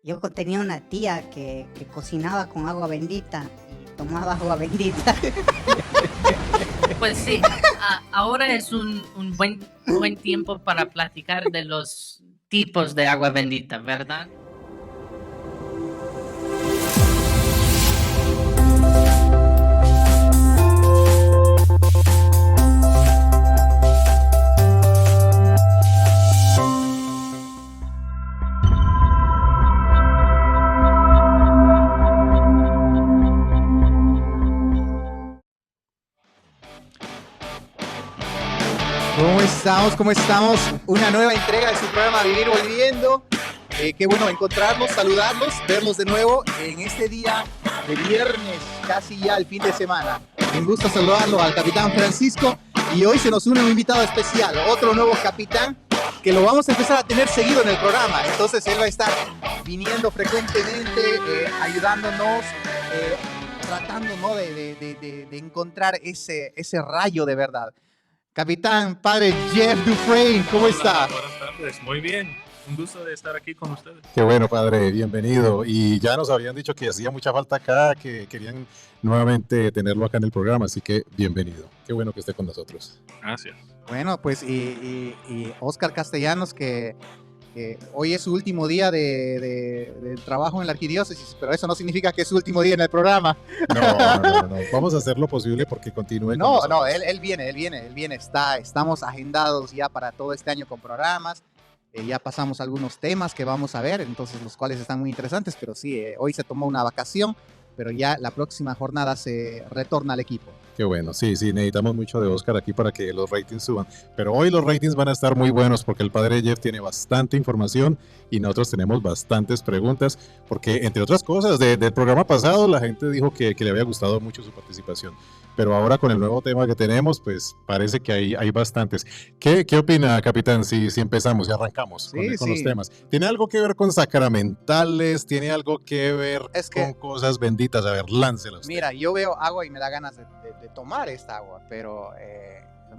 Yo tenía una tía que cocinaba con agua bendita y tomaba agua bendita. Pues sí, ahora es un buen tiempo para platicar de los tipos de agua bendita, ¿verdad? ¿Cómo estamos? ¿Cómo estamos? Una nueva entrega de su programa Vivir Volviendo. Qué bueno encontrarlos, saludarlos, verlos de nuevo en este día de viernes, casi ya el fin de semana. Un gusto saludarlo al capitán Francisco y hoy se nos une un invitado especial, otro nuevo capitán que lo vamos a empezar a tener seguido en el programa. Entonces él va a estar viniendo frecuentemente, ayudándonos, tratando, ¿no?, de encontrar ese rayo de verdad. Capitán, padre Jeff Dufresne, ¿cómo está? Buenas tardes, muy bien. Un gusto de estar aquí con ustedes. Qué bueno, padre, bienvenido. Y ya nos habían dicho que hacía mucha falta acá, que querían nuevamente tenerlo acá en el programa, así que bienvenido. Qué bueno que esté con nosotros. Gracias. Bueno, pues y Oscar Castellanos, que hoy es su último día de trabajo en la arquidiócesis, pero eso no significa que es su último día en el programa. No. Vamos a hacer lo posible porque continúe con nosotros. No, él viene. Estamos agendados ya para todo este año con programas. Ya pasamos algunos temas que vamos a ver, entonces los cuales están muy interesantes, pero sí, hoy se tomó una vacación, pero ya la próxima jornada se retorna al equipo. Qué bueno, sí, necesitamos mucho de Oscar aquí para que los ratings suban. Pero hoy los ratings van a estar muy buenos porque el padre Jeff tiene bastante información y nosotros tenemos bastantes preguntas, porque entre otras cosas, del programa pasado la gente dijo que le había gustado mucho su participación. Pero ahora con el nuevo tema que tenemos, pues parece que hay bastantes. ¿Qué opina, capitán, si empezamos y arrancamos con los temas? ¿Tiene algo que ver con sacramentales? ¿Tiene algo que ver con cosas benditas? A ver, láncela usted. Mira, yo veo agua y me da ganas de tomar esta agua, pero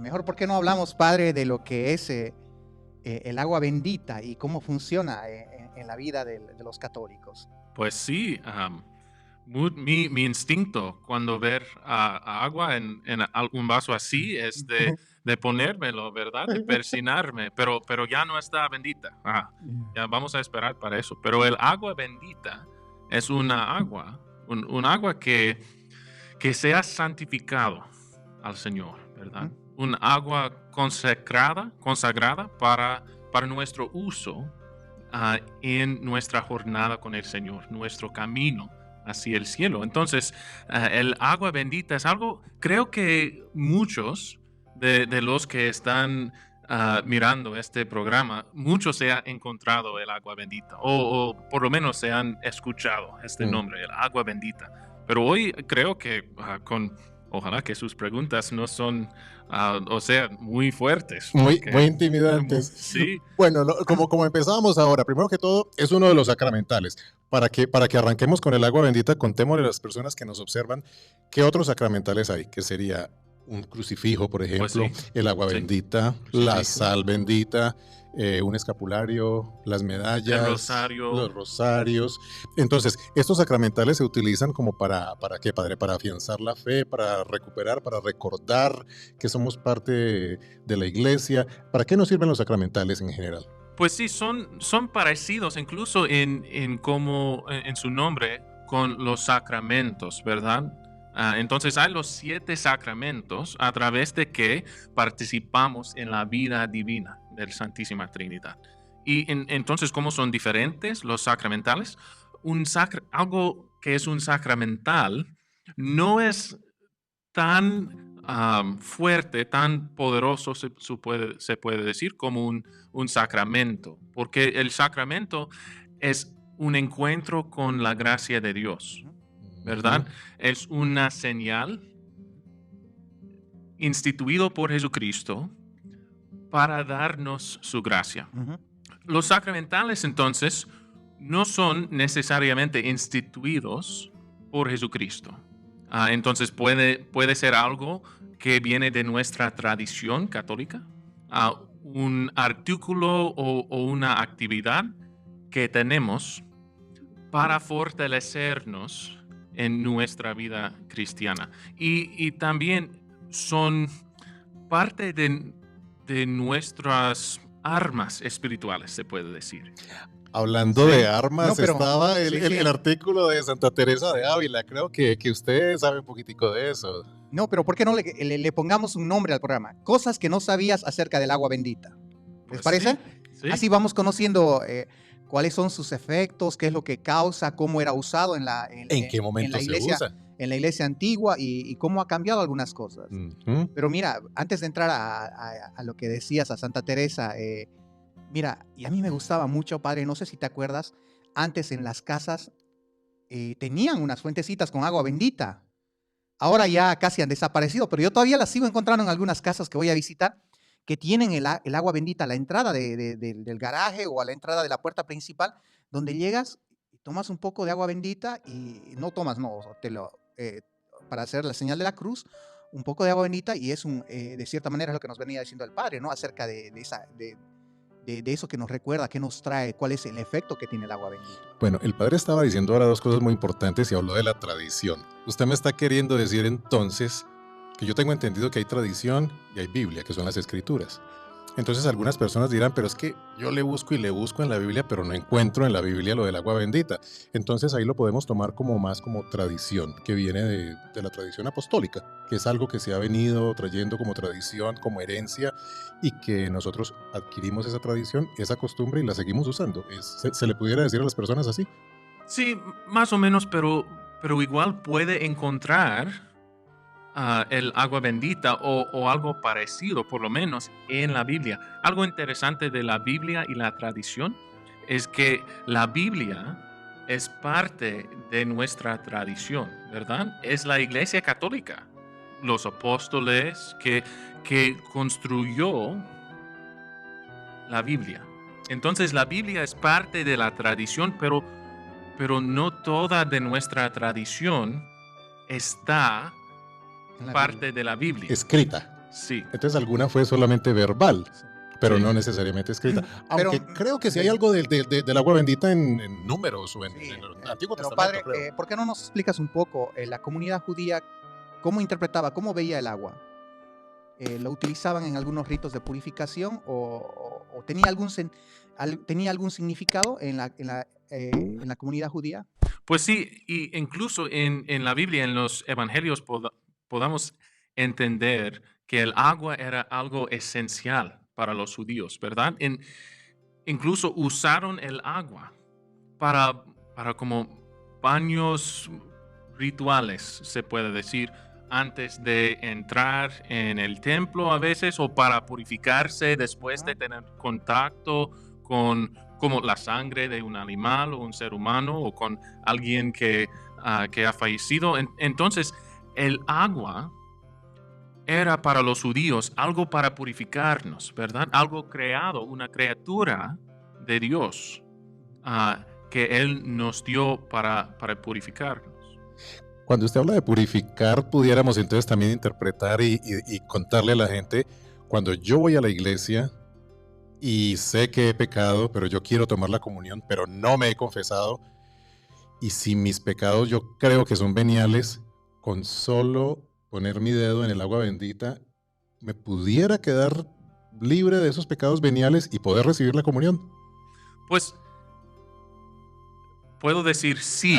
mejor, ¿por qué no hablamos, padre, de lo que es el agua bendita y cómo funciona en la vida de los católicos? Pues sí, mi instinto cuando ver agua en algún vaso así es de ponérmelo, ¿verdad? De persinarme, pero ya no está bendita. Ya vamos a esperar para eso. Pero el agua bendita es una agua, un agua que sea santificado al Señor, ¿verdad? Un agua consagrada para nuestro uso en nuestra jornada con el Señor, nuestro camino hacia el cielo. Entonces, el agua bendita es algo, creo que muchos de los que están mirando este programa, muchos se han encontrado el agua bendita, o por lo menos se han escuchado este nombre, el agua bendita. Pero hoy creo que ojalá que sus preguntas no son, muy fuertes. Muy intimidantes. Sí. Bueno, como empezamos ahora, primero que todo, es uno de los sacramentales. Para que arranquemos con el agua bendita, contémosle a las personas que nos observan qué otros sacramentales hay, que sería un crucifijo, por ejemplo, Pues sí. el agua bendita, la sal bendita, un escapulario, las medallas, los rosarios. Entonces, estos sacramentales se utilizan como ¿para qué, padre? Para afianzar la fe, para recuperar, para recordar que somos parte de la iglesia. ¿Para qué nos sirven los sacramentales en general? Pues sí, son parecidos incluso en su nombre con los sacramentos, ¿verdad? Entonces hay los 7 sacramentos a través de que participamos en la vida divina de la Santísima Trinidad. Y entonces, ¿cómo son diferentes los sacramentales? Algo que es un sacramental no es tan fuerte, tan poderoso, se puede decir, como un sacramento, porque el sacramento es un encuentro con la gracia de Dios, ¿verdad? Es una señal instituido por Jesucristo para darnos su gracia. Los sacramentales, entonces, no son necesariamente instituidos por Jesucristo. Entonces puede ser algo que viene de nuestra tradición católica, un artículo o una actividad que tenemos para fortalecernos en nuestra vida cristiana. Y también son parte de nuestras armas espirituales, se puede decir. Hablando de armas, No, pero- estaba el, sí, el- sí. el artículo de Santa Teresa de Ávila. Creo que usted sabe un poquitico de eso. No, pero ¿por qué no le pongamos un nombre al programa? Cosas que no sabías acerca del agua bendita. ¿Les Pues parece? sí. Así vamos conociendo cuáles son sus efectos, qué es lo que causa, cómo era usado en ¿En qué momento la iglesia, se usa? en la iglesia antigua y cómo ha cambiado algunas cosas. Ujú. Pero mira, antes de entrar a lo que decías, a Santa Teresa, mira, y a mí me gustaba mucho, padre, no sé si te acuerdas, antes en las casas tenían unas fuentecitas con agua bendita. Ahora ya casi han desaparecido, pero yo todavía las sigo encontrando en algunas casas que voy a visitar, que tienen el agua bendita a la entrada del garaje o a la entrada de la puerta principal, donde llegas y tomas un poco de agua bendita y no tomas, no, para hacer la señal de la cruz, un poco de agua bendita y es de cierta manera es lo que nos venía diciendo el Padre, ¿no? Acerca de eso que nos recuerda, que nos trae, cuál es el efecto que tiene el agua bendita. Bueno, el padre estaba diciendo ahora dos cosas muy importantes y habló de la tradición. Usted me está queriendo decir entonces que yo tengo entendido que hay tradición y hay Biblia, que son las escrituras. Entonces algunas personas dirán, pero es que yo le busco y le busco en la Biblia, pero no encuentro en la Biblia lo del agua bendita. Entonces ahí lo podemos tomar como más como tradición, que viene de la tradición apostólica, que es algo que se ha venido trayendo como tradición, como herencia, y que nosotros adquirimos esa tradición, esa costumbre y la seguimos usando. ¿Se le pudiera decir a las personas así? Sí, más o menos, pero igual puede encontrar el agua bendita o algo parecido, por lo menos, en la Biblia. Algo interesante de la Biblia y la tradición es que la Biblia es parte de nuestra tradición, ¿verdad? Es la Iglesia Católica, los apóstoles que construyó la Biblia. Entonces la Biblia es parte de la tradición, pero no toda de nuestra tradición está En la parte Biblia. de la Biblia. Escrita. Sí. Entonces alguna fue solamente verbal, pero Sí. no necesariamente escrita. Pero- Aunque creo que sí hay algo del agua bendita en números o en Sí, el Antiguo pero Testamento, padre, creo. ¿por qué no nos explicas un poco la comunidad judía, cómo interpretaba, cómo veía el agua? ¿Lo utilizaban en algunos ritos de purificación o tenía tenía algún significado en la comunidad judía? Pues sí, y incluso en la Biblia, en los evangelios, podamos entender que el agua era algo esencial para los judíos, ¿verdad? Incluso usaron el agua para como baños rituales, se puede decir, antes de entrar en el templo a veces o para purificarse después de tener contacto con como la sangre de un animal o un ser humano o con alguien que ha fallecido. Entonces, el agua era para los judíos algo para purificarnos, ¿verdad? Algo creado, una criatura de Dios que Él nos dio para purificarnos. Cuando usted habla de purificar, pudiéramos entonces también interpretar y contarle a la gente, cuando yo voy a la iglesia y sé que he pecado, pero yo quiero tomar la comunión, pero no me he confesado, y si mis pecados yo creo que son veniales, con solo poner mi dedo en el agua bendita, me pudiera quedar libre de esos pecados veniales y poder recibir la comunión. Pues puedo decir sí,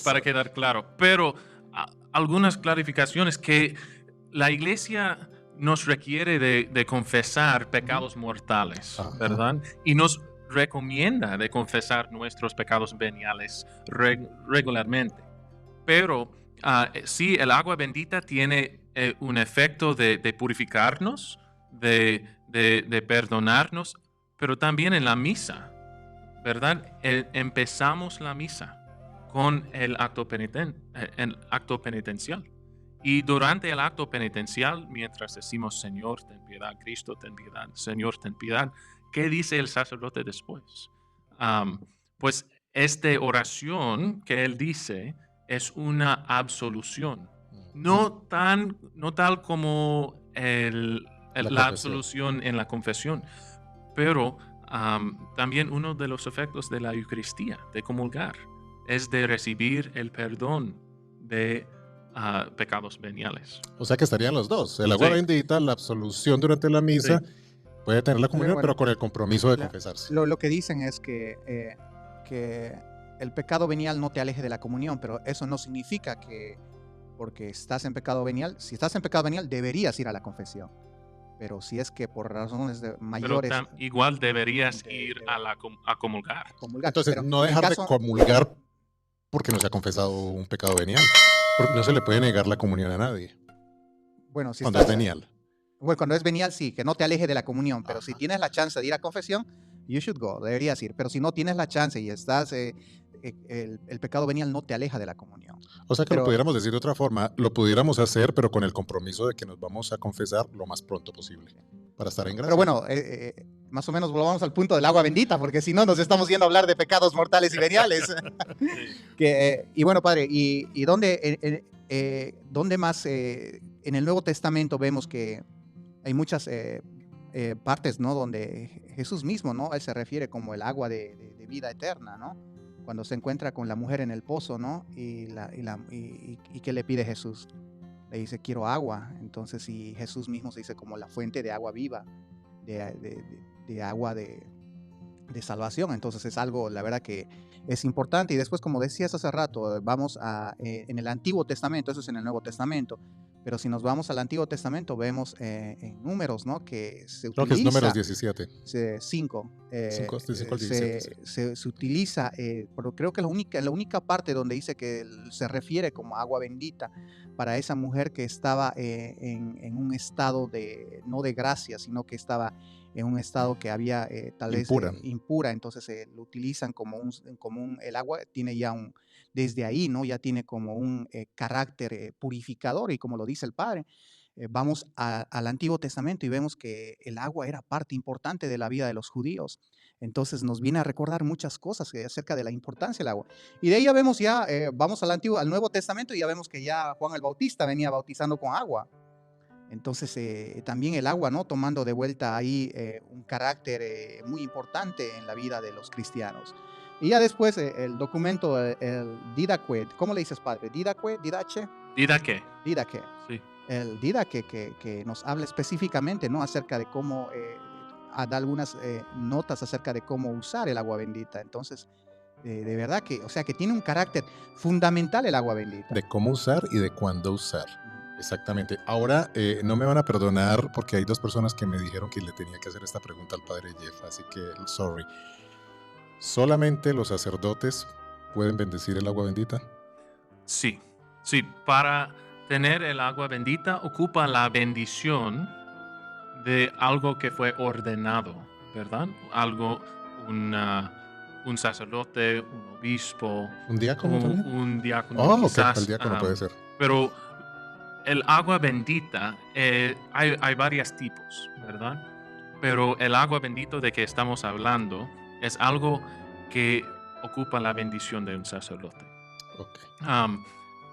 para quedar claro, pero algunas clarificaciones que la iglesia nos requiere de confesar pecados mortales, Ajá. ¿verdad? Y nos recomienda de confesar nuestros pecados veniales regularmente. Pero sí, el agua bendita tiene un efecto de purificarnos, de perdonarnos, pero también en la misa, ¿verdad? Empezamos la misa con el acto penitencial. Y durante el acto penitencial, mientras decimos, Señor, ten piedad, Cristo, ten piedad, Señor, ten piedad, ¿qué dice el sacerdote después? Pues esta oración que él dice es una absolución. No tal como la absolución en la confesión, pero también uno de los efectos de la Eucaristía, de comulgar, es de recibir el perdón de pecados veniales. O sea que estarían los dos. El agua Sí. bendita, la absolución durante la misa, puede tener la comunión, bueno, pero con el compromiso de la- confesarse. Lo que dicen es que el pecado venial no te aleje de la comunión, pero eso no significa que porque estás en pecado venial, si estás en pecado venial deberías ir a la confesión. Pero si es que por razones Pero mayores igual deberías de- ir de- a comulgar. comulgar. Entonces, Pero no en el dejar caso- de comulgar porque no se ha confesado un pecado venial. Porque no se le puede negar la comunión a nadie bueno, si cuando estás- es venial. Bueno, cuando es venial, sí, que no te aleje de la comunión, pero si Ajá. tienes la chance de ir a confesión, you should go, deberías ir. Pero si no tienes la chance y estás, el pecado venial no te aleja de la comunión. O sea que Pero- lo pudiéramos decir de otra forma, lo pudiéramos hacer, pero con el compromiso de que nos vamos a confesar lo más pronto posible para estar en gracia. Pero bueno, más o menos volvamos al punto del agua bendita, porque si no nos estamos yendo a hablar de pecados mortales y veniales. Y bueno, padre, ¿y dónde más en el Nuevo Testamento vemos que hay muchas partes, ¿no? Donde Jesús mismo, ¿no? Él se refiere como el agua de vida eterna, ¿no? Cuando se encuentra con la mujer en el pozo, ¿no? Y ¿qué le pide Jesús? Le dice, quiero agua. Entonces, y Jesús mismo se dice como la fuente de agua viva, de agua de salvación. Entonces es algo, la verdad que es importante. Y después, como decías hace rato, vamos en el Antiguo Testamento, eso es en el Nuevo Testamento, pero si nos vamos al Antiguo Testamento, vemos en Números, ¿no? Que se Creo que es utiliza... números 17. 5. Cinco, del 5 al 17, sí. Se utiliza, pero creo que la única parte donde dice que se refiere como agua bendita para esa mujer que estaba en un estado no de gracia, sino que estaba en un estado que había tal vez impura, entonces lo utilizan como el agua tiene ya desde ahí, ¿no? Ya tiene como un carácter purificador, y como lo dice el Padre, vamos al Antiguo Testamento y vemos que el agua era parte importante de la vida de los judíos. Entonces nos viene a recordar muchas cosas acerca de la importancia del agua. Y de ahí ya vemos vamos al Nuevo Testamento y ya vemos que ya Juan el Bautista venía bautizando con agua. Entonces también el agua, ¿no? Tomando de vuelta ahí un carácter muy importante en la vida de los cristianos. Y ya después el documento, el Didache, ¿cómo le dices, padre? ¿Didache? Didache. Didache. Sí. El Didache que nos habla específicamente, ¿no? Acerca de cómo, da algunas notas acerca de cómo usar el agua bendita. Entonces, de verdad que, o sea, que tiene un carácter fundamental el agua bendita. De cómo usar y de cuándo usar. Exactamente. Ahora, no me van a perdonar porque hay dos personas que me dijeron que le tenía que hacer esta pregunta al padre Jeff, así que, sorry. ¿Solamente los sacerdotes pueden bendecir el agua bendita? Sí, para tener el agua bendita ocupa la bendición de algo que fue ordenado, ¿verdad? Un sacerdote, un obispo, ¿Un diácono también? un diácono. Oh, quizás, ok, el diácono puede ser. Pero el agua bendita, hay varios tipos, ¿verdad? Pero el agua bendita de que estamos hablando es algo que ocupa la bendición de un sacerdote. Okay.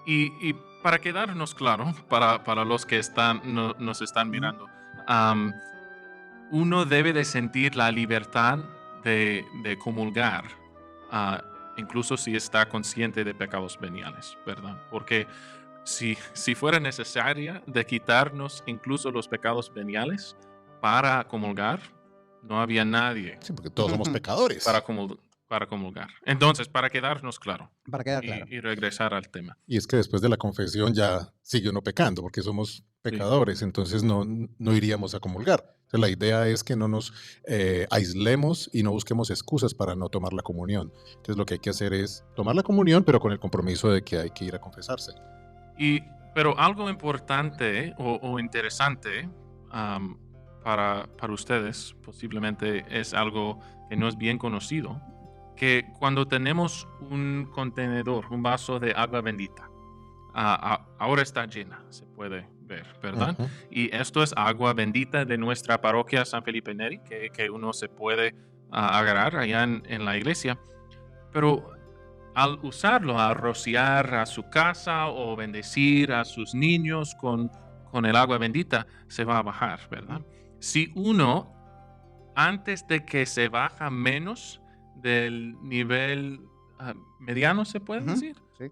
Y para quedarnos claro, para los que nos están mirando, uno debe de sentir la libertad de comulgar, incluso si está consciente de pecados veniales, ¿verdad? Porque si fuera necesaria de quitarnos incluso los pecados veniales para comulgar, no había nadie Sí, porque todos somos pecadores. para comulgar. Entonces, para quedarnos claro, Para quedar claro. y regresar al tema. Y es que después de la confesión ya sigue uno pecando, porque somos pecadores, entonces no iríamos a comulgar. O sea, la idea es que no nos aislemos y no busquemos excusas para no tomar la comunión. Entonces lo que hay que hacer es tomar la comunión, pero con el compromiso de que hay que ir a confesarse. Pero algo importante o interesante para ustedes, posiblemente es algo que no es bien conocido, que cuando tenemos un contenedor, un vaso de agua bendita, ahora está llena, se puede ver, ¿verdad? Uh-huh. Y esto es agua bendita de nuestra parroquia San Felipe Neri, que uno se puede agarrar allá en la iglesia. Pero al usarlo, a rociar a su casa o bendecir a sus niños con el agua bendita, se va a bajar, ¿verdad? Si uno, antes de que se baja menos del nivel mediano, se puede Ujú, decir, sí.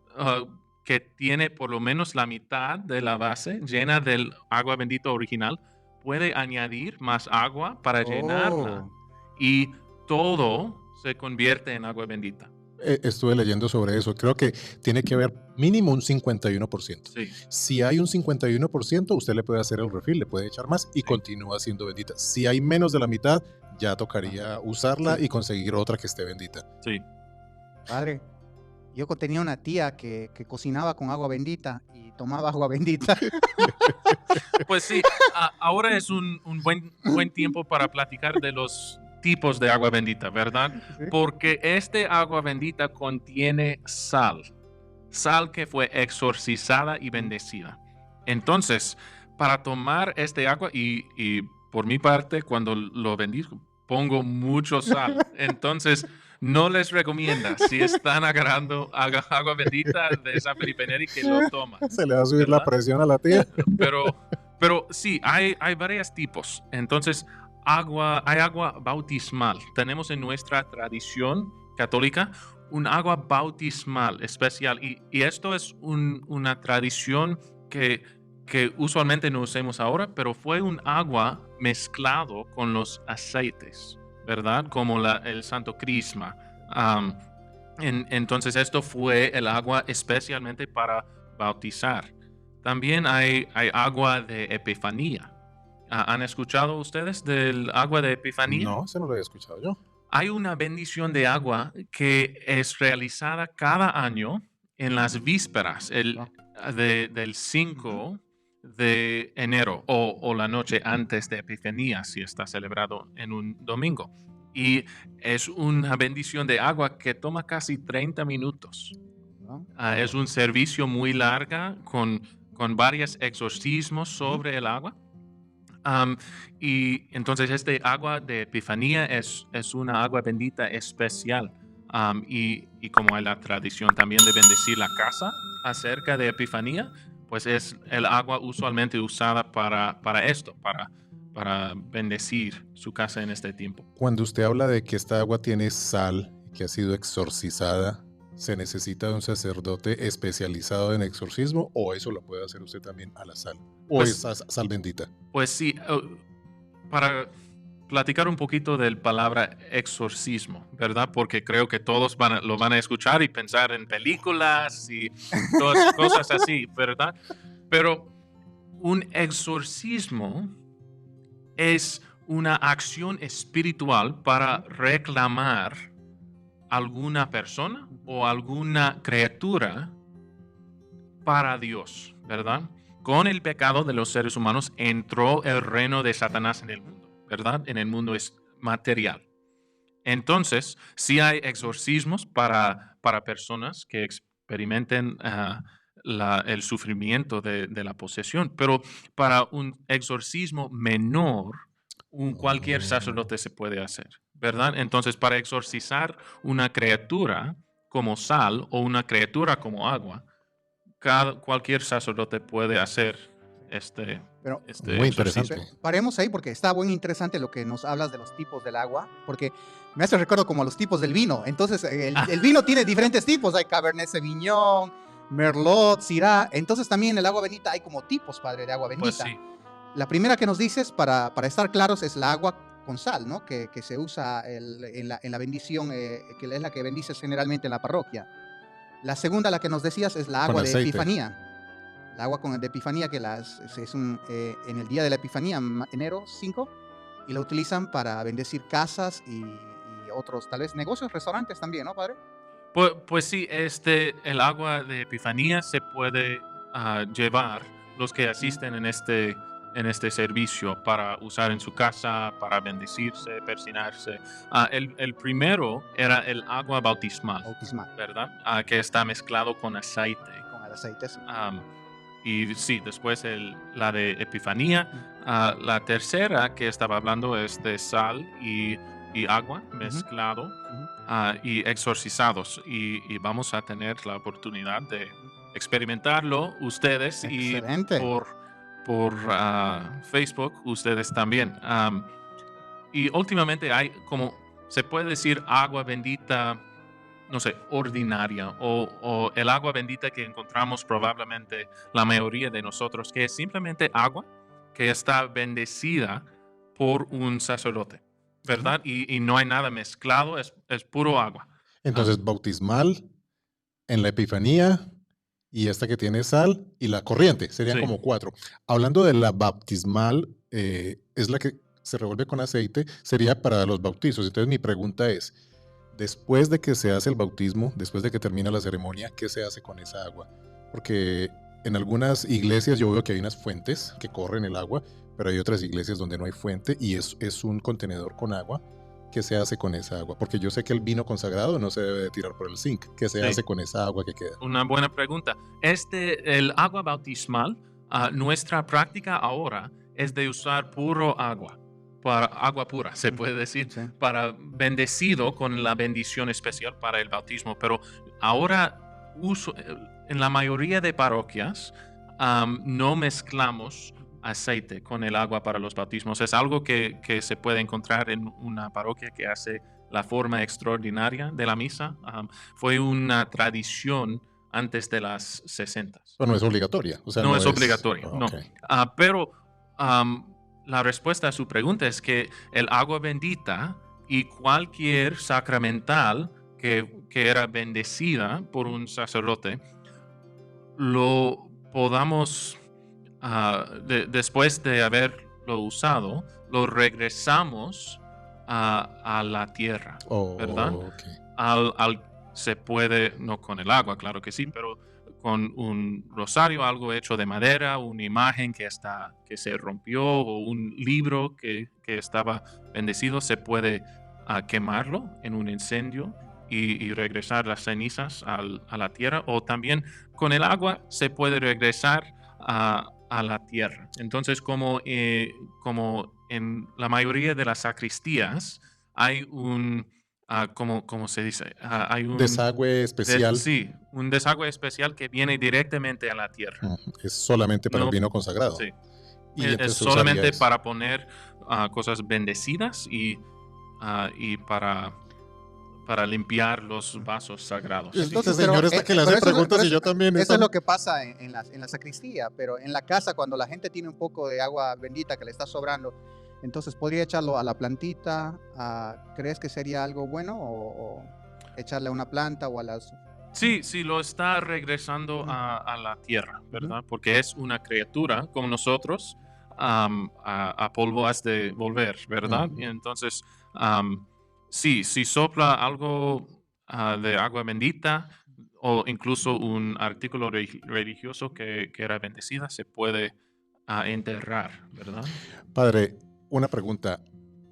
que tiene por lo menos la mitad de la base llena del agua bendita original, puede añadir más agua para llenarla Oh, y todo se convierte en agua bendita. Estuve leyendo sobre eso. Creo que tiene que haber mínimo un 51%. Sí, Si hay un 51%, usted le puede hacer el refill, le puede echar más y Sí. continúa siendo bendita. Si hay menos de la mitad, ya tocaría usarla y conseguir otra que esté bendita. sí. padre. Yo tenía una tía que cocinaba con agua bendita y tomaba agua bendita. Pues sí, ahora es un buen tiempo para platicar de los tipos de agua bendita, ¿verdad? Sí. Porque este agua bendita contiene sal que fue exorcizada y bendecida. Entonces, para tomar este agua, y por mi parte, cuando lo bendigo, pongo mucho sal. Entonces, no les recomienda, si están agarrando agua bendita de San Felipe Neri, que lo toman. Se le va a subir la ¿Verdad? presión a la tía. Pero sí, hay varios tipos. Entonces, hay agua bautismal. Tenemos en nuestra tradición católica un agua bautismal especial. Y esto es una tradición que usualmente no usamos ahora, pero fue un agua mezclado con los aceites, ¿verdad? Como el Santo Crisma. Entonces, esto fue el agua especialmente para bautizar. También hay agua de Epifanía. ¿Han escuchado ustedes del agua de Epifanía? No, eso no lo había escuchado yo. Hay una bendición de agua que es realizada cada año en las vísperas del 5 de enero o la noche antes de Epifanía, si está celebrado en un domingo. Y es una bendición de agua que toma casi 30 minutos. ¿No? Es un servicio muy larga con varios exorcismos sobre el agua. Y entonces este agua de Epifanía es una agua bendita especial. Y como hay la tradición también de bendecir la casa acerca de Epifanía, pues es el agua usualmente usada para esto, para bendecir su casa en este tiempo. Cuando usted habla de que esta agua tiene sal y que ha sido exorcizada, ¿se necesita de un sacerdote especializado en exorcismo o eso lo puede hacer usted también a la sal? ¿O Pues- es sal bendita? Pues sí, para platicar un poquito de la palabra exorcismo, ¿verdad? Porque creo que todos lo van a escuchar y pensar en películas y todas cosas así, ¿verdad? Pero un exorcismo es una acción espiritual para reclamar alguna persona o alguna criatura para Dios, ¿verdad? Con el pecado de los seres humanos entró el reino de Satanás en el mundo, ¿verdad? En el mundo es material. Entonces, sí hay exorcismos para personas que experimenten el sufrimiento de la posesión, pero para un exorcismo menor, cualquier sacerdote se puede hacer, ¿verdad? Entonces, para exorcizar una criatura como sal o una criatura como agua, cualquier sacerdote puede hacer este Pero Muy exorcismo. interesante. paremos ahí porque está muy interesante lo que nos hablas de los tipos del agua, porque me hace recuerdo como a los tipos del vino. Entonces, el vino tiene diferentes tipos. Hay Cabernet Sauvignon, Merlot, Syrah. Entonces, también el agua bendita hay como tipos, padre, de agua bendita. Pues sí, La primera que nos dices, para estar claros, es la agua con sal, ¿no? Que se usa en la bendición, que es la que bendices generalmente en la parroquia. La segunda, la que nos decías, es la agua de aceite. Epifanía. La agua de Epifanía, que es en el día de la Epifanía, enero 5, y la utilizan para bendecir casas y otros, tal vez, negocios, restaurantes también, ¿no, padre? Pues sí, el agua de Epifanía se puede llevar los que asisten en este servicio para usar en su casa, para bendecirse, persinarse. El primero era el agua bautismal, Bautismal, ¿verdad? Que está mezclado con aceite. con el aceite. Sí. Y sí, después la de Epifanía. La tercera que estaba hablando es de sal y agua mezclado y exorcizados. Y vamos a tener la oportunidad de experimentarlo ustedes Excelente. y por Facebook ustedes también. Y últimamente hay, como se puede decir, agua bendita no sé, ordinaria o el agua bendita que encontramos probablemente la mayoría de nosotros, que es simplemente agua que está bendecida por un sacerdote, ¿verdad? Y no hay nada mezclado, es puro agua. Entonces, bautismal, en la Epifanía, y esta que tiene sal, y la corriente, serían Sí. como 4. Hablando de la baptismal, es la que se revuelve con aceite, sería para los bautizos. Entonces mi pregunta es, después de que se hace el bautismo, después de que termina la ceremonia, ¿qué se hace con esa agua? Porque en algunas iglesias yo veo que hay unas fuentes que corren el agua, pero hay otras iglesias donde no hay fuente y es un contenedor con agua. ¿Qué se hace con esa agua? Porque yo sé que el vino consagrado no se debe de tirar por el zinc. ¿Qué se Sí. hace con esa agua que queda? Una buena pregunta. El agua bautismal, nuestra práctica ahora es de usar puro agua, para agua pura, se puede decir, Sí. para bendecido con la bendición especial para el bautismo. Pero ahora en la mayoría de parroquias no mezclamos aceite con el agua para los bautismos. Es algo que se puede encontrar en una parroquia que hace la forma extraordinaria de la misa. Fue una tradición antes de las 60. Pero no es obligatoria. O sea, No es obligatoria, no. Ok. Pero la respuesta a su pregunta es que el agua bendita y cualquier sacramental que era bendecida por un sacerdote, lo podamos, después de haberlo usado, lo regresamos a la tierra, Oh, ¿verdad? ok. Se puede, no con el agua, claro que sí, pero con un rosario, algo hecho de madera, una imagen que se rompió o un libro que estaba bendecido, se puede quemarlo en un incendio y regresar las cenizas a la tierra, o también con el agua se puede regresar a la tierra. Entonces, como en la mayoría de las sacristías hay un, ¿cómo se dice? Hay un Desagüe especial. sí, un desagüe especial que viene directamente a la tierra. Es solamente para No, el vino consagrado. Sí. Y Es entonces solamente usaría eso. para poner cosas bendecidas y para limpiar los vasos sagrados. Entonces, pero, señor, esta que le pero hace eso- preguntas pero y yo también. Eso es lo que pasa en la sacristía, pero en la casa, cuando la gente tiene un poco de agua bendita que le está sobrando, entonces podría echarlo a la plantita. ¿Crees que sería algo bueno o echarle a una planta o a las... Sí, lo está regresando a la tierra, ¿verdad? Porque es una criatura como nosotros, a polvo has de volver, ¿verdad? Ujú. Y entonces, sí, si sopla algo de agua bendita o incluso un artículo religioso que era bendecida, se puede enterrar, ¿verdad? Padre, una pregunta.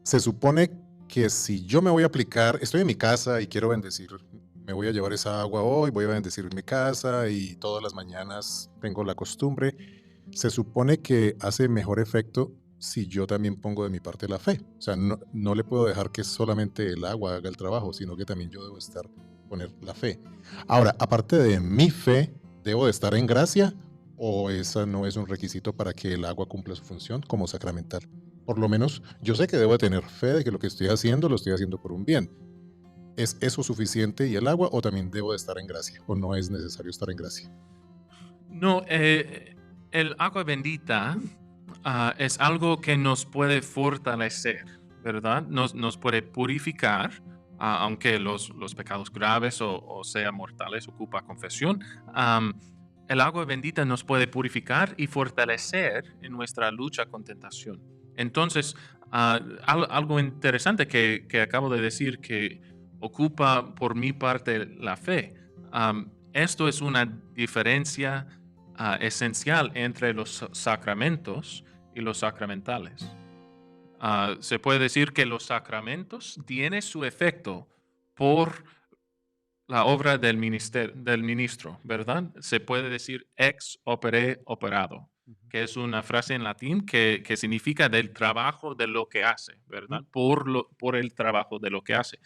Se supone que si yo me voy a aplicar, estoy en mi casa y quiero bendecir, me voy a llevar esa agua hoy, voy a bendecir mi casa y todas las mañanas tengo la costumbre, se supone que hace mejor efecto si yo también pongo de mi parte la fe. O sea, no le puedo dejar que solamente el agua haga el trabajo, sino que también yo debo poner la fe. Ahora, aparte de mi fe, ¿debo de estar en gracia o esa no es un requisito para que el agua cumpla su función como sacramental? Por lo menos yo sé que debo de tener fe de que lo que estoy haciendo lo estoy haciendo por un bien. ¿Es eso suficiente y el agua o también debo de estar en gracia o no es necesario estar en gracia? No, el agua bendita es algo que nos puede fortalecer, ¿verdad? Nos puede purificar, aunque los pecados graves o sean mortales ocupa confesión. El agua bendita nos puede purificar y fortalecer en nuestra lucha con tentación. Entonces, algo interesante que acabo de decir que ocupa por mi parte la fe. Esto es una diferencia esencial entre los sacramentos y los sacramentales. Se puede decir que los sacramentos tienen su efecto por la obra del ministro, ¿verdad? Se puede decir ex opere operado, que es una frase en latín que significa del trabajo de lo que hace, ¿verdad? Por el trabajo de lo que hace.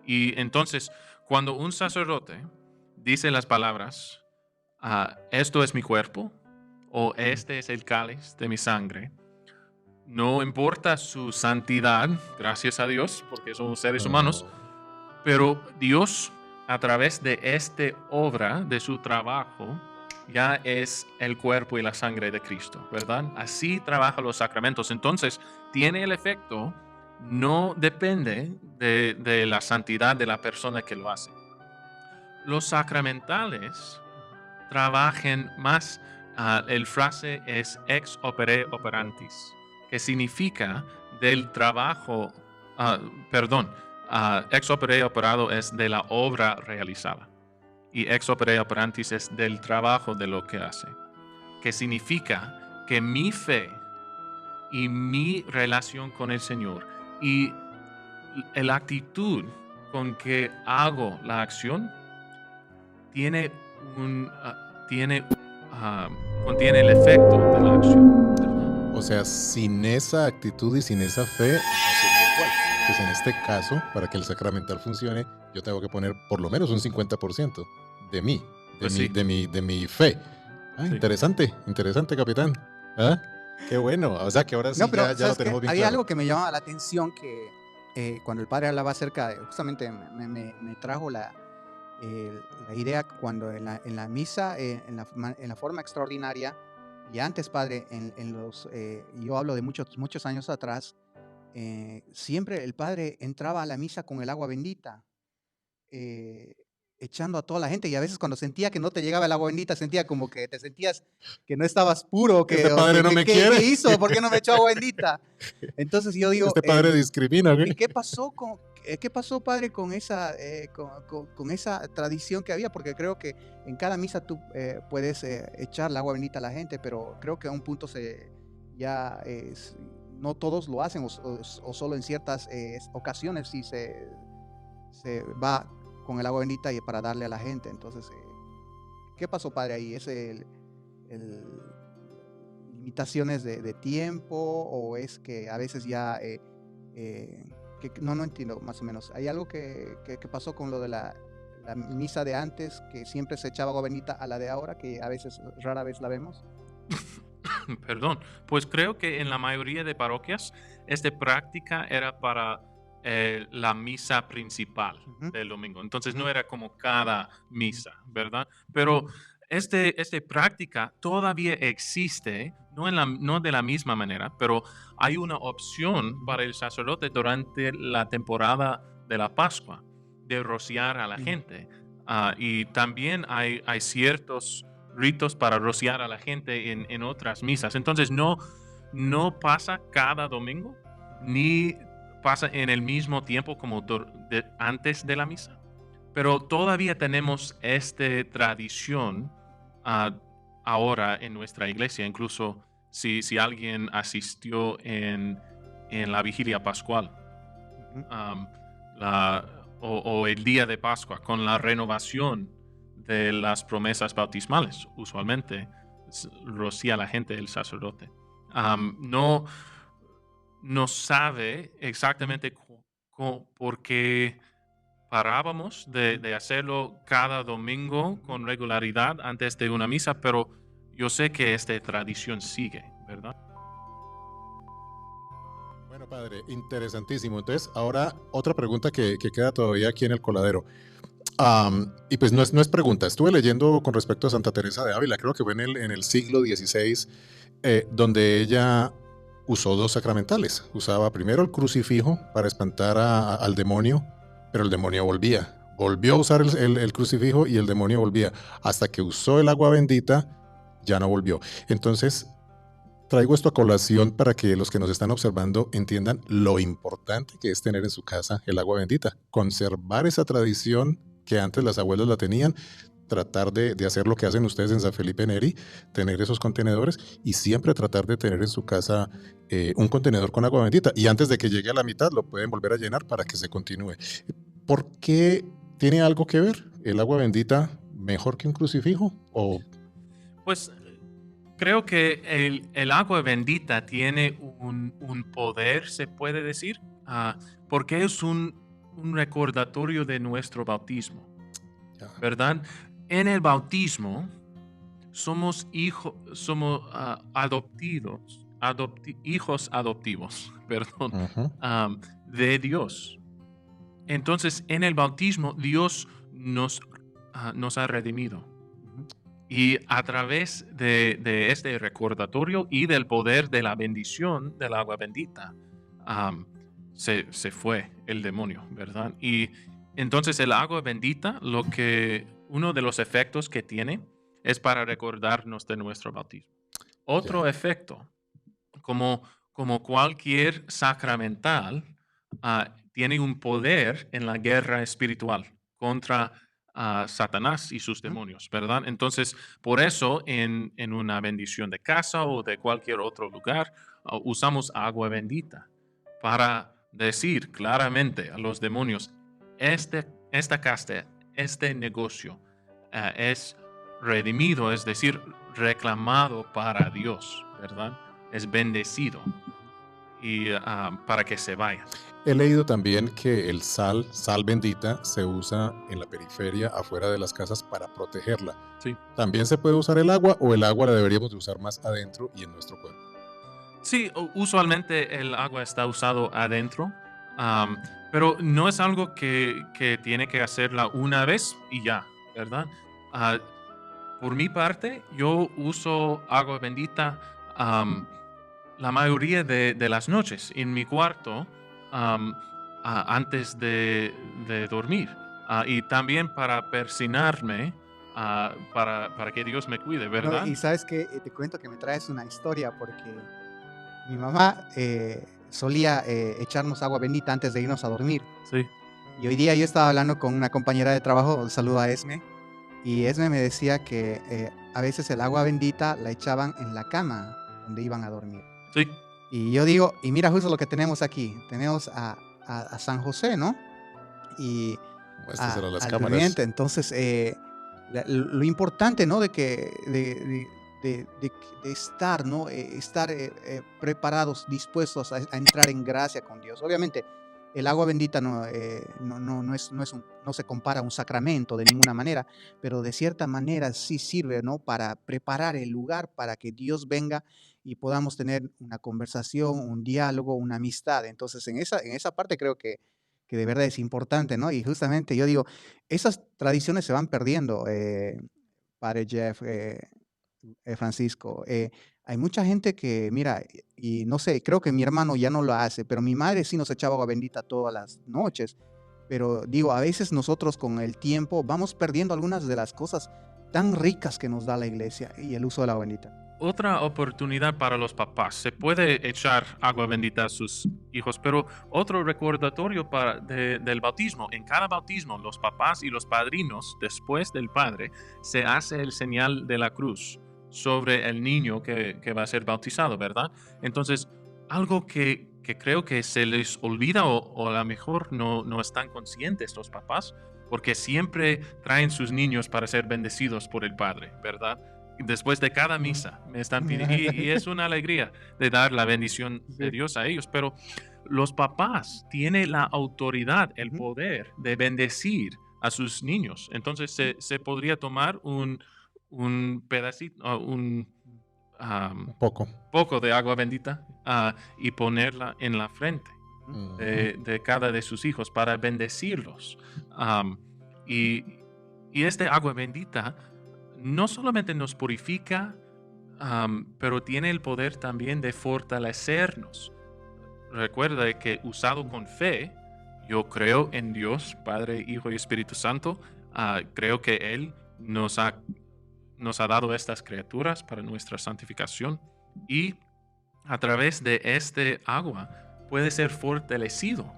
Y entonces, cuando un sacerdote dice las palabras, esto es mi cuerpo, o este es el cáliz de mi sangre, no importa su santidad, gracias a Dios, porque somos seres humanos, pero Dios a través de esta obra, de su trabajo, ya es el cuerpo y la sangre de Cristo, ¿verdad? Así trabajan los sacramentos. Entonces, tiene el efecto, no depende de la santidad de la persona que lo hace. Los sacramentales trabajan más, el frase es ex opere operantis, que significa del trabajo, ex opere operado es de la obra realizada y ex opere operantis es del trabajo de lo que hace, que significa que mi fe y mi relación con el Señor y la actitud con que hago la acción contiene el efecto de la acción. O sea, sin esa actitud y sin esa fe, no sería igual. Pues en este caso, para que el sacramental funcione, yo tengo que poner por lo menos un 50% de mí, Pues sí. de mi fe. Sí. Interesante, capitán. ¿Ah? Qué bueno. O sea que ahora sí No, pero ya lo ¿sabes qué? tenemos bien Había claro. algo que me llamaba la atención que cuando el padre hablaba acerca de, justamente me trajo la idea cuando en la misa, en la forma extraordinaria, y antes, padre, yo hablo de muchos años atrás, siempre el padre entraba a la misa con el agua bendita, echando a toda la gente, y a veces cuando sentía que no te llegaba el agua bendita, sentía como que te sentías que no estabas puro, que Este padre no me quiere. ¿qué hizo? ¿Por qué no me echó agua bendita? Entonces yo digo, Este padre discrimina, ¿ok? ¿y qué pasó, padre, con esa tradición que había? Porque creo que en cada misa tú puedes echar el agua bendita a la gente, pero creo que a un punto no todos lo hacen, o solo en ciertas ocasiones sí se va con el agua bendita y para darle a la gente. Entonces, ¿qué pasó, padre, ahí? ¿Es limitaciones de tiempo, o es que a veces ya que no entiendo más o menos? ¿Hay algo que pasó con lo de la misa de antes, que siempre se echaba agua bendita, a la de ahora, que a veces, rara vez la vemos? Perdón, pues creo que en la mayoría de parroquias esta práctica era para la misa principal Ujú. del domingo. Entonces no era como cada misa, ¿verdad? Pero esta práctica todavía existe, no de la misma manera, pero hay una opción para el sacerdote durante la temporada de la Pascua de rociar a la gente. Y también hay ciertos ritos para rociar a la gente en otras misas. Entonces no pasa cada domingo, ni pasa en el mismo tiempo como antes de la misa. Pero todavía tenemos esta tradición ahora en nuestra iglesia. Incluso si alguien asistió en la vigilia pascual, Ujú. o el día de Pascua, con la renovación de las promesas bautismales, usualmente rocía a la gente el sacerdote. No sabe exactamente por qué parábamos de hacerlo cada domingo con regularidad antes de una misa, pero yo sé que esta tradición sigue, ¿verdad? Bueno, padre, interesantísimo. Entonces, ahora otra pregunta que queda todavía aquí en el coladero. Y pues no es pregunta. Estuve leyendo con respecto a Santa Teresa de Ávila, creo que fue en el siglo XVI, donde ella usó dos sacramentales. Usaba primero el crucifijo para espantar al demonio, pero el demonio volvía. Volvió a usar el crucifijo y el demonio volvía. Hasta que usó el agua bendita, ya no volvió. Entonces, traigo esto a colación para que los que nos están observando entiendan lo importante que es tener en su casa el agua bendita. Conservar esa tradición que antes las abuelas la tenían, tratar de hacer lo que hacen ustedes en San Felipe Neri, tener esos contenedores y siempre tratar de tener en su casa un contenedor con agua bendita. Y antes de que llegue a la mitad lo pueden volver a llenar para que se continúe. ¿Por qué tiene algo que ver el agua bendita mejor que un crucifijo? ¿O Pues creo que el agua bendita tiene un poder, se puede decir, porque es un recordatorio de nuestro bautismo, ¿verdad? En el bautismo somos hijos adoptivos, perdón, de Dios. Entonces, en el bautismo, Dios nos ha redimido. Y a través de este recordatorio y del poder de la bendición del agua bendita, se fue el demonio, ¿verdad? Y entonces el agua bendita, uno de los efectos que tiene es para recordarnos de nuestro bautismo. Otro efecto, como cualquier sacramental, tiene un poder en la guerra espiritual contra Satanás y sus demonios, ¿verdad? Entonces, por eso en una bendición de casa o de cualquier otro lugar, usamos agua bendita para decir claramente a los demonios, esta casa, este negocio es redimido, es decir, reclamado para Dios, ¿verdad? Es bendecido y para que se vaya. He leído también que el sal bendita, se usa en la periferia, afuera de las casas, para protegerla. Sí. ¿También se puede usar el agua o el agua la deberíamos de usar más adentro y en nuestro cuerpo? Sí, usualmente el agua está usado adentro, pero no es algo que tiene que hacerla una vez y ya, ¿verdad? Por mi parte, yo uso agua bendita la mayoría de las noches en mi cuarto antes de dormir, y también para persignarme, para que Dios me cuide, ¿verdad? No, y sabes que te cuento que me traes una historia porque mi mamá solía echarnos agua bendita antes de irnos a dormir. Sí. Y hoy día yo estaba hablando con una compañera de trabajo, un saludo a Esme, y Esme me decía que a veces el agua bendita la echaban en la cama donde iban a dormir. Sí. Y yo digo, y mira justo lo que tenemos aquí, tenemos a San José, ¿no? Y Muéstraselo a las al cámaras. durmiente. Entonces, lo importante, ¿no? De estar, ¿no? Estar preparados, dispuestos a entrar en gracia con Dios. Obviamente, el agua bendita no se compara a un sacramento de ninguna manera, pero de cierta manera sí sirve, ¿no? Para preparar el lugar para que Dios venga y podamos tener una conversación, un diálogo, una amistad. Entonces, en esa parte creo que de verdad es importante, ¿no? Y justamente yo digo, esas tradiciones se van perdiendo, Padre Jeff, Francisco. Hay mucha gente que, mira, y no sé, creo que mi hermano ya no lo hace, pero mi madre sí nos echaba agua bendita todas las noches. Pero digo, a veces nosotros con el tiempo vamos perdiendo algunas de las cosas tan ricas que nos da la iglesia y el uso de la agua bendita. Otra oportunidad para los papás. Se puede echar agua bendita a sus hijos, pero otro recordatorio del bautismo. En cada bautismo, los papás y los padrinos, después del padre, se hace el señal de la cruz sobre el niño que va a ser bautizado, ¿verdad? Entonces, algo que creo que se les olvida o a lo mejor no están conscientes los papás, porque siempre traen sus niños para ser bendecidos por el padre, ¿verdad? Después de cada misa me están pidiendo, y es una alegría de dar la bendición de Dios a ellos, pero los papás tienen la autoridad, el poder de bendecir a sus niños. Entonces se podría tomar un pedacito, un poco de agua bendita y ponerla en la frente de cada de sus hijos para bendecirlos. Y este agua bendita no solamente nos purifica, pero tiene el poder también de fortalecernos. Recuerda que usado con fe, yo creo en Dios, Padre, Hijo y Espíritu Santo. Creo que Él nos ha dado estas criaturas para nuestra santificación, y a través de este agua puede ser fortalecido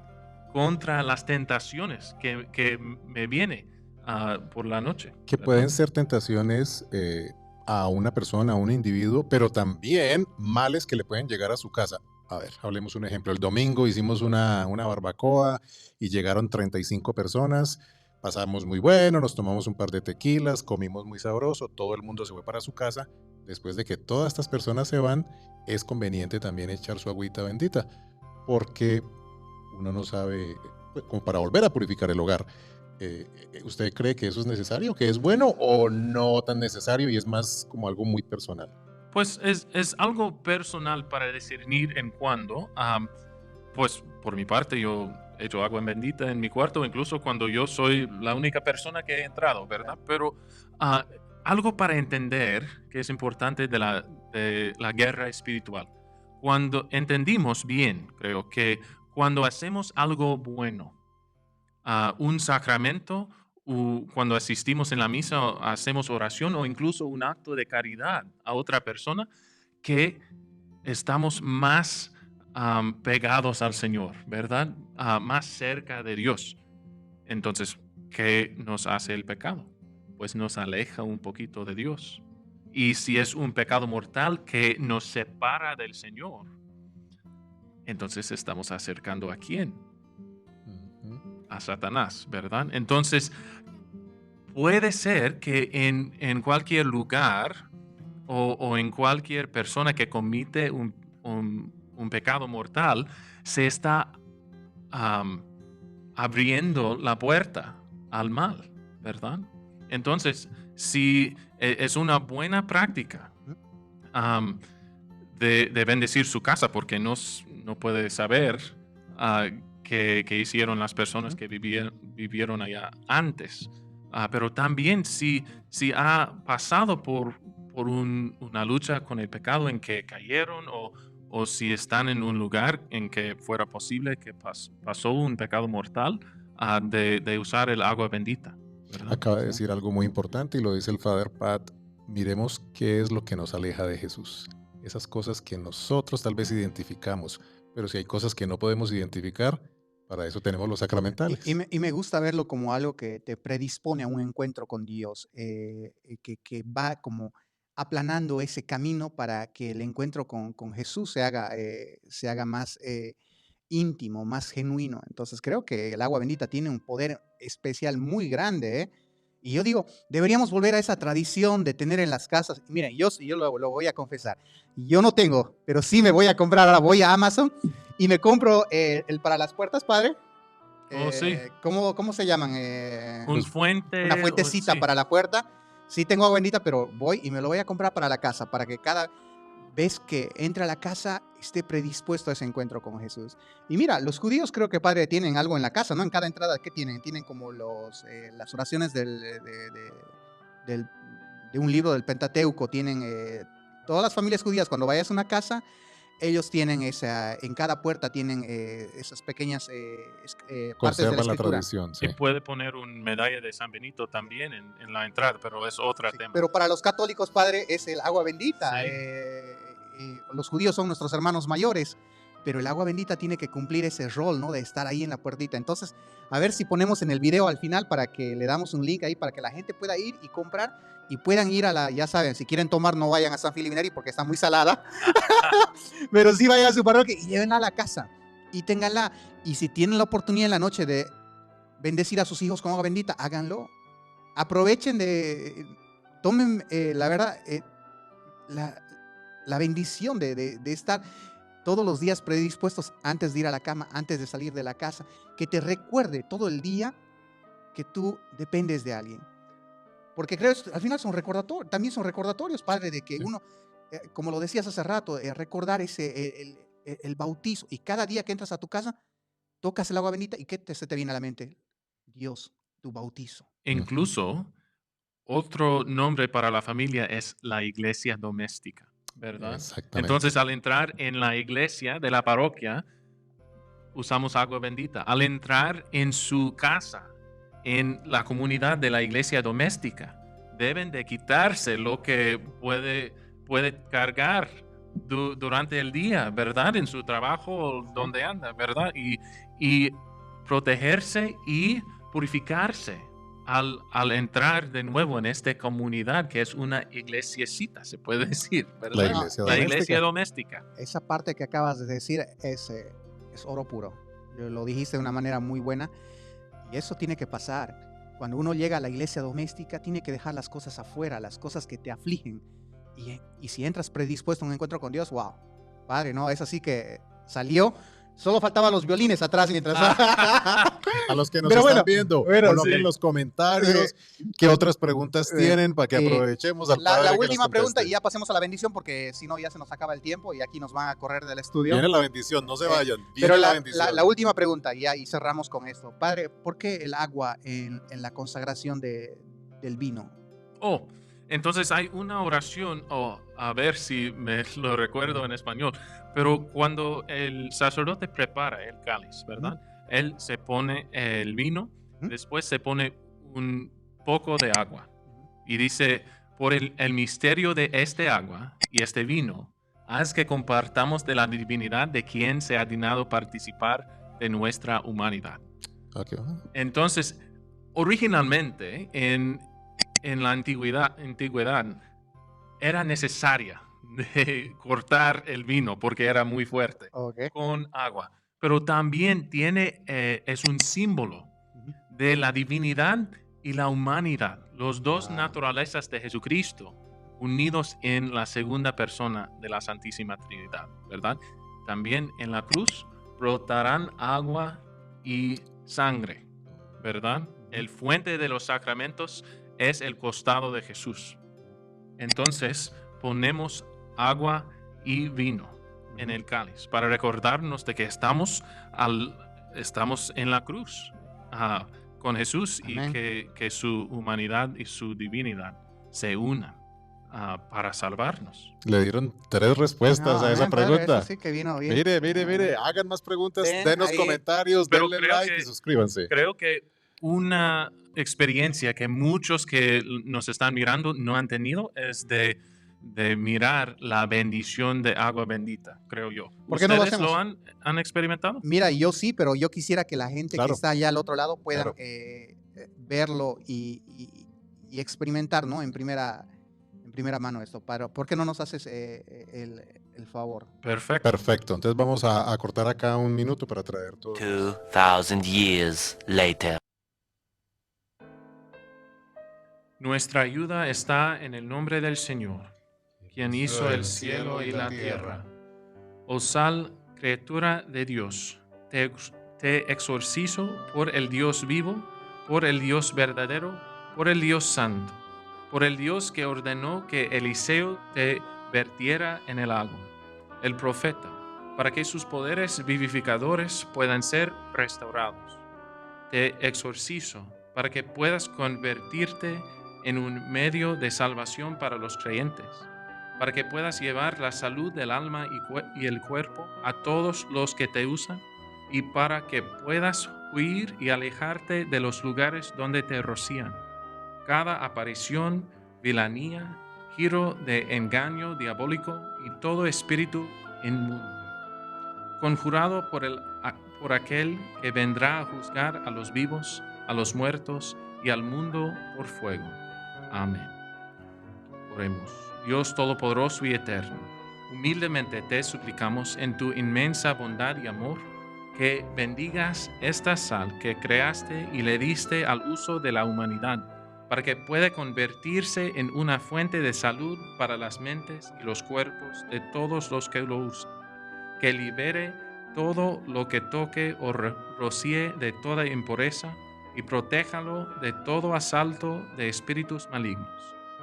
contra las tentaciones que me vienen por la noche. Que pueden ser tentaciones a una persona, a un individuo, pero también males que le pueden llegar a su casa. A ver, hablemos un ejemplo. El domingo hicimos una barbacoa y llegaron 35 personas. Pasamos muy bueno, nos tomamos un par de tequilas, comimos muy sabroso, todo el mundo se fue para su casa. Después de que todas estas personas se van, es conveniente también echar su agüita bendita, porque uno no sabe, como para volver a purificar el hogar. ¿Usted cree que eso es necesario, que es bueno, o no tan necesario y es más como algo muy personal? Pues es algo personal para discernir en cuándo. Pues por mi parte yo hecho agua bendita en mi cuarto, incluso cuando yo soy la única persona que he entrado, ¿verdad? Pero algo para entender que es importante de la guerra espiritual. Cuando entendimos bien, creo que cuando hacemos algo bueno, un sacramento, cuando asistimos en la misa, hacemos oración o incluso un acto de caridad a otra persona, que estamos más pegados al Señor, ¿verdad? Más cerca de Dios. Entonces, ¿qué nos hace el pecado? Pues nos aleja un poquito de Dios. Y si es un pecado mortal que nos separa del Señor, entonces estamos acercando ¿a quién? A Satanás, ¿verdad? Entonces, puede ser que en cualquier lugar o en cualquier persona que comete un pecado mortal, se está abriendo la puerta al mal, ¿verdad? Entonces, si es una buena práctica de bendecir su casa, porque no puede saber qué hicieron las personas que vivieron allá antes. Pero también si ha pasado por una lucha con el pecado en que cayeron o si están en un lugar en que fuera posible que pasó un pecado mortal, de usar el agua bendita, ¿verdad? Acaba de decir algo muy importante y lo dice el Father Pat. Miremos qué es lo que nos aleja de Jesús. Esas cosas que nosotros tal vez identificamos, pero si hay cosas que no podemos identificar, para eso tenemos los sacramentales. Y me gusta verlo como algo que te predispone a un encuentro con Dios, que va como aplanando ese camino para que el encuentro con Jesús se haga más íntimo, más genuino. Entonces creo que el agua bendita tiene un poder especial muy grande, ¿eh? Y yo digo, deberíamos volver a esa tradición de tener en las casas. Miren, yo lo voy a confesar. Yo no tengo, pero sí me voy a comprar. Ahora voy a Amazon y me compro el para las puertas, padre. Sí. ¿Cómo se llaman? Una fuentecita sí. para la puerta. Sí tengo agua bendita, pero voy y me lo voy a comprar para la casa, para que cada vez que entra a la casa esté predispuesto a ese encuentro con Jesús. Y mira, los judíos creo que, padre, tienen algo en la casa, ¿no? En cada entrada, ¿qué tienen? Tienen como las oraciones de un libro del Pentateuco. Tienen todas las familias judías, cuando vayas a una casa, ellos tienen en cada puerta tienen esas pequeñas partes de la Conservan la escritura. tradición, sí. Y puede poner una medalla de San Benito también en la entrada, pero es otro tema. Pero para los católicos, padre, es el agua bendita. Sí. Los judíos son nuestros hermanos mayores, pero el agua bendita tiene que cumplir ese rol, ¿no? De estar ahí en la puertita. Entonces, a ver si ponemos en el video al final para que le damos un link ahí para que la gente pueda ir y comprar y puedan ir ya saben, si quieren tomar no vayan a San Filiminari porque está muy salada, pero sí vayan a su parroquia y llévenla a la casa y ténganla. Y si tienen la oportunidad en la noche de bendecir a sus hijos con agua bendita, háganlo. Aprovechen tomen la verdad, la bendición de estar todos los días predispuestos antes de ir a la cama, antes de salir de la casa, que te recuerde todo el día que tú dependes de alguien. Porque creo que al final también son recordatorios, padre, de que Sí. uno, como lo decías hace rato, recordar el bautizo. Y cada día que entras a tu casa, tocas el agua bendita y ¿qué se te viene a la mente? Dios, tu bautizo. Incluso, otro nombre para la familia es la iglesia doméstica, ¿verdad? Exactamente. Entonces, al entrar en la iglesia de la parroquia, usamos agua bendita. Al entrar en su casa, en la comunidad de la iglesia doméstica, deben de quitarse lo que puede cargar durante el día, ¿verdad? En su trabajo, donde anda, ¿verdad? Y protegerse y purificarse al entrar de nuevo en esta comunidad que es una iglesiecita, se puede decir, ¿verdad? La iglesia doméstica. Esa parte que acabas de decir es oro puro. Lo dijiste de una manera muy buena. Y eso tiene que pasar. Cuando uno llega a la iglesia doméstica, tiene que dejar las cosas afuera, las cosas que te afligen. Y si entras predispuesto a un encuentro con Dios, wow, padre, no, es así que salió Solo faltaban los violines atrás mientras... A los que nos Pero están bueno, viendo, bueno, coloquen sí. en los comentarios qué otras preguntas tienen para que aprovechemos al La padre que nos última pregunta y conteste. ya pasemos a la bendición porque si no ya se nos acaba el tiempo y aquí nos van a correr del estudio. Viene la bendición, no se vayan. Viene Pero la la, bendición. la última pregunta ya y cerramos con esto. Padre, ¿por qué el agua en la consagración del vino? Oh, entonces hay una oración, a ver si me lo recuerdo en español, pero cuando el sacerdote prepara el cáliz, ¿verdad? Él se pone el vino, después se pone un poco de agua y dice, por el misterio de este agua y este vino, haz que compartamos de la divinidad de quien se ha dignado participar de nuestra humanidad. Ok. Entonces, originalmente en la antigüedad era necesaria de cortar el vino porque era muy fuerte Okay. con agua, pero también es un símbolo de la divinidad y la humanidad, los dos naturalezas de Jesucristo unidos en la segunda persona de la Santísima Trinidad, ¿verdad? También en la cruz brotarán agua y sangre, ¿verdad? El fuente de los sacramentos es el costado de Jesús. Entonces ponemos agua y vino en el cáliz para recordarnos de que estamos en la cruz con Jesús. Amén. Y que su humanidad y su divinidad se unan para salvarnos. Le dieron 3 respuestas a esa amén, padre, pregunta. eso sí que vino bien. Mire, hagan más preguntas, Ven denos ahí. comentarios, Pero denle creo like que- y suscríbanse. Creo que una experiencia que muchos que nos están mirando no han tenido es de mirar la bendición de agua bendita, creo yo. ¿Por qué no lo ¿Ustedes hacemos? han experimentado? Mira, yo sí, pero yo quisiera que la gente Claro. que está allá al otro lado pueda Claro. verlo y experimentar, ¿no? En primera mano esto. ¿Por qué no nos haces el favor? Perfecto. Perfecto, entonces vamos a cortar acá un minuto para traer todo. 2,000 years later. Nuestra ayuda está en el nombre del Señor, quien hizo el cielo y la tierra. Oh sal, criatura de Dios, te exorcizo por el Dios vivo, por el Dios verdadero, por el Dios santo, por el Dios que ordenó que Eliseo te vertiera en el agua, el profeta, para que sus poderes vivificadores puedan ser restaurados. Te exorcizo para que puedas convertirte en un medio de salvación para los creyentes, para que puedas llevar la salud del alma y el cuerpo a todos los que te usan, y para que puedas huir y alejarte de los lugares donde te rocían cada aparición, vilanía, giro de engaño diabólico y todo espíritu inmundo, conjurado por aquel que vendrá a juzgar a los vivos, a los muertos y al mundo por fuego. Amén. Oremos. Dios Todopoderoso y Eterno, humildemente te suplicamos en tu inmensa bondad y amor que bendigas esta sal que creaste y le diste al uso de la humanidad, para que pueda convertirse en una fuente de salud para las mentes y los cuerpos de todos los que lo usan, que libere todo lo que toque o rocíe de toda impureza y protéjalo de todo asalto de espíritus malignos.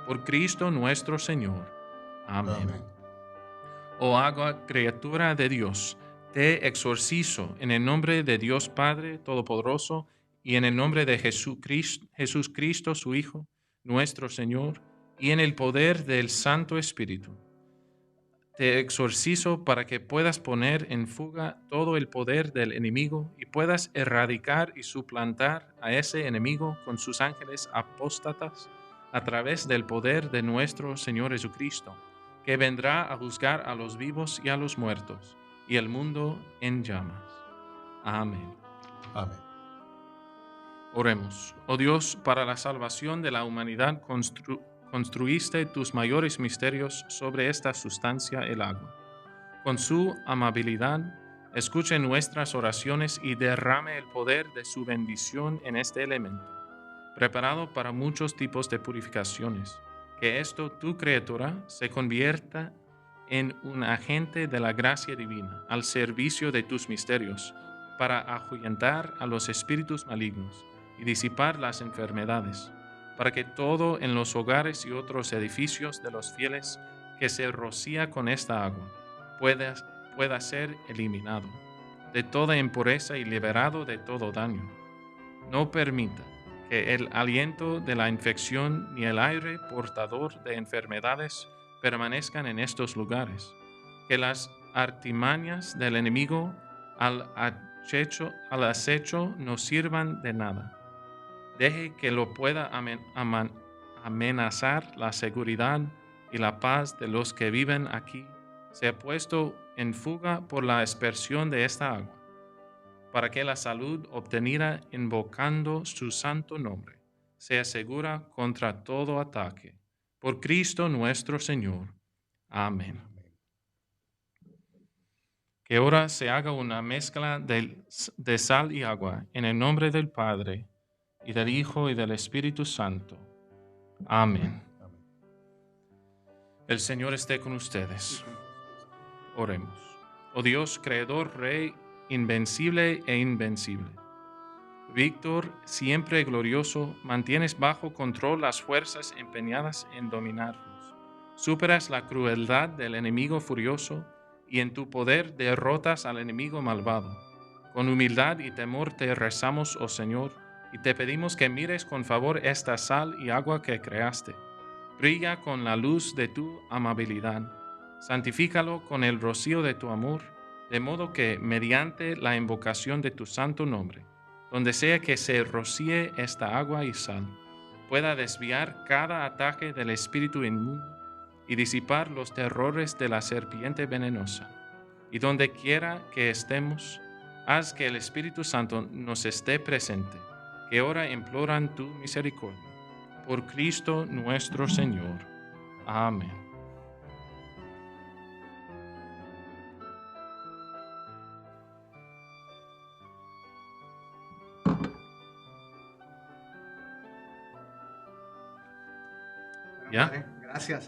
Por Cristo nuestro Señor. Amén. Oh agua, criatura de Dios, te exorcizo en el nombre de Dios Padre Todopoderoso y en el nombre de Jesucristo, su Hijo, nuestro Señor, y en el poder del Santo Espíritu. Te exorcizo para que puedas poner en fuga todo el poder del enemigo y puedas erradicar y suplantar a ese enemigo con sus ángeles apóstatas a través del poder de nuestro Señor Jesucristo, que vendrá a juzgar a los vivos y a los muertos, y el mundo en llamas. Amén. Amén. Oremos. Oh Dios, para la salvación de la humanidad construiste tus mayores misterios sobre esta sustancia, el agua. Con su amabilidad, escuche nuestras oraciones y derrame el poder de su bendición en este elemento, preparado para muchos tipos de purificaciones. Que esto, tu criatura, se convierta en un agente de la gracia divina al servicio de tus misterios, para ahuyentar a los espíritus malignos y disipar las enfermedades, para que todo en los hogares y otros edificios de los fieles que se rocía con esta agua pueda ser eliminado de toda impureza y liberado de todo daño. No permita que el aliento de la infección ni el aire portador de enfermedades permanezcan en estos lugares, que las artimañas del enemigo al acecho no sirvan de nada. Deje que lo pueda amenazar la seguridad y la paz de los que viven aquí, sea puesto en fuga por la aspersión de esta agua, para que la salud obtenida invocando su santo nombre sea segura contra todo ataque. Por Cristo nuestro Señor. Amén. Que ahora se haga una mezcla de sal y agua en el nombre del Padre, y del Hijo, y del Espíritu Santo. Amén. El Señor esté con ustedes. Oremos. Oh Dios, Creador, Rey, invencible e invencible. Víctor, siempre glorioso, mantienes bajo control las fuerzas empeñadas en dominarnos. Superas la crueldad del enemigo furioso y en tu poder derrotas al enemigo malvado. Con humildad y temor te rezamos, oh Señor, y te pedimos que mires con favor esta sal y agua que creaste. Brilla con la luz de tu amabilidad. Santifícalo con el rocío de tu amor, de modo que, mediante la invocación de tu santo nombre, donde sea que se rocíe esta agua y sal, pueda desviar cada ataque del espíritu inmundo y disipar los terrores de la serpiente venenosa. Y donde quiera que estemos, haz que el Espíritu Santo nos esté presente, que ahora imploran tu misericordia. Por Cristo nuestro Señor. Amén. ¿Ya? Padre, gracias,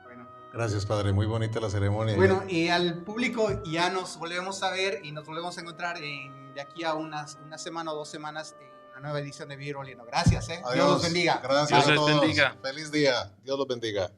Bueno. Gracias, padre. Muy bonita la ceremonia. Bueno, y al público ya nos volvemos a ver y nos volvemos a encontrar de aquí a una semana o 2 semanas en una nueva edición de Vivir Oliendo. Gracias, Adiós. Dios los bendiga. Gracias Dios a les todos. bendiga. Feliz día. Dios los bendiga.